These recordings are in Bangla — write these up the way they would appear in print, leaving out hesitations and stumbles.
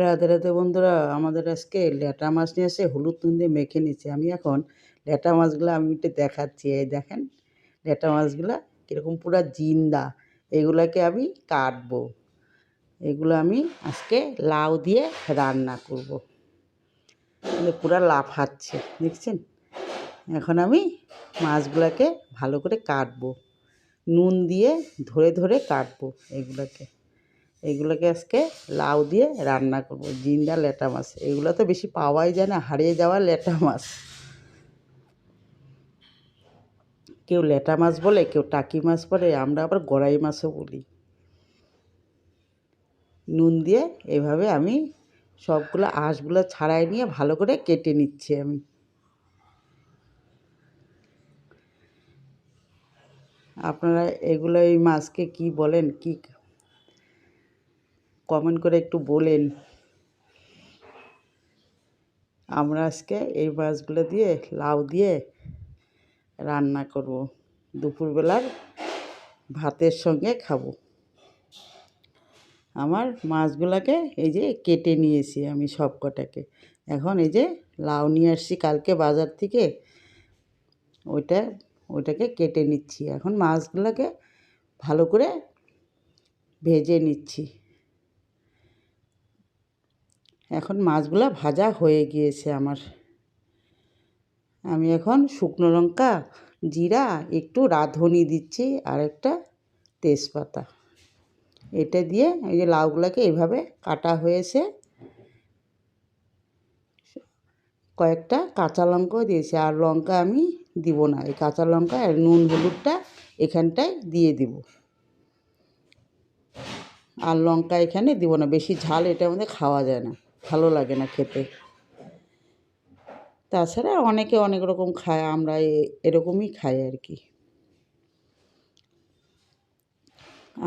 রাধে রাধে বন্ধুরা, আমাদের আজকে ল্যাটা মাছ নিয়ে এসে হলুদ নুন দিয়ে মেখে নিচ্ছি। আমি এখন ল্যাটা মাছগুলো আমি একটু দেখাচ্ছি। এই দেখেন ল্যাটা মাছগুলো কীরকম পুরা জিন্দা। এগুলাকে আমি কাটবো। এগুলো আমি আজকে লাউ দিয়ে রান্না করব। পুরা লাফাচ্ছে দেখছেন। এখন আমি মাছগুলোকে ভালো করে কাটবো, নুন দিয়ে ধরে ধরে কাটবো। এগুলোকে আজকে লাউ দিয়ে রান্না করব। জিন্দা ল্যাটা মাছ, এগুলো তো বেশি পাওয়াই যায় না, হারিয়ে যাওয়া ল্যাটা মাছ। কেউ ল্যাটা মাছ বলে, কেউ টাকি মাছ বলে, আমরা আবার গড়াই মাছও বলি। নুন দিয়ে এভাবে আমি সবগুলো আঁশগুলো ছাড়াই নিয়ে ভালো করে কেটে নিচ্ছি। আমি আপনারা এগুলো এই মাছকে কি বলেন, কি কমেন্ট করে একটু বলেন। আমরা আজকে এই মাছগুলো দিয়ে লাউ দিয়ে রান্না করব, দুপুরবেলার ভাতের সঙ্গে খাবো। আমার মাছগুলোকে এই যে কেটে নিয়েছি আমি সব কটাকে। এখন এই যে লাউ নিয়ে আসছি কালকে বাজার থেকে, ওইটাকে কেটে নিচ্ছি। এখন মাছগুলোকে ভালো করে ভেজে নিচ্ছি। এখন মাছগুলো ভাজা হয়ে গিয়েছে আমার। আমি এখন শুকনো লঙ্কা, জিরা, একটু রাঁধুনি দিচ্ছি আর একটা তেজপাতা। এটা দিয়ে এই যে লাউগুলোকে এইভাবে কাটা হয়েছে, কয়েকটা কাঁচা লঙ্কাও দিয়েছি। আর লঙ্কা আমি দিব না, এই কাঁচা লঙ্কা আর নুন হলুদটা এখানটায় দিয়ে দিব। আর লঙ্কা এখানে দিব না, বেশি ঝাল এটার মধ্যে খাওয়া যায় না, ভালো লাগে না খেতে। তাছাড়া অনেকে অনেক রকম খায়, আমরা এরকমই খাই আর কি।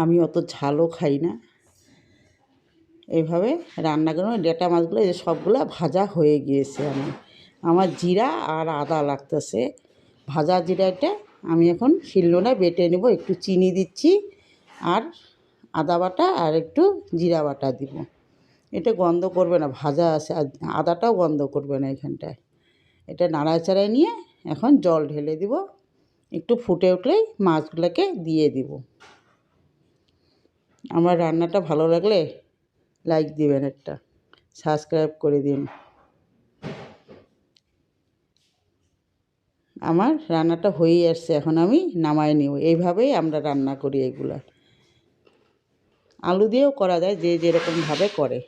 আমি অত ঝালও খাই না। এইভাবে রান্না করে ল্যাটা মাছগুলো এই সবগুলো ভাজা হয়ে গিয়েছে। আমার জিরা আর আদা লাগতেছে। ভাজা জিরাটা আমি এখন শিলনোড়ায় বেটে নেব। একটু চিনি দিচ্ছি আর আদা বাটা আর একটু জিরা বাটা দিব। এটা গন্ধ করবে না, ভাজা আছে, আদাটাও গন্ধ করবে না এখানটায়। এটা নাড়াচাড়ায় নিয়ে এখন জল ঢেলে দিব। একটু ফুটে উঠলেই মাছগুলোকে দিয়ে দিব। আমার রান্নাটা ভালো লাগলে লাইক দিবেন, একটা সাবস্ক্রাইব করে দিন। আমার রান্নাটা হয়েই আসছে, এখন আমি নামাই নেব। এইভাবেই আমরা রান্না করি এগুলা। আলু দিয়েও করা যায়, যে যেরকমভাবে করে।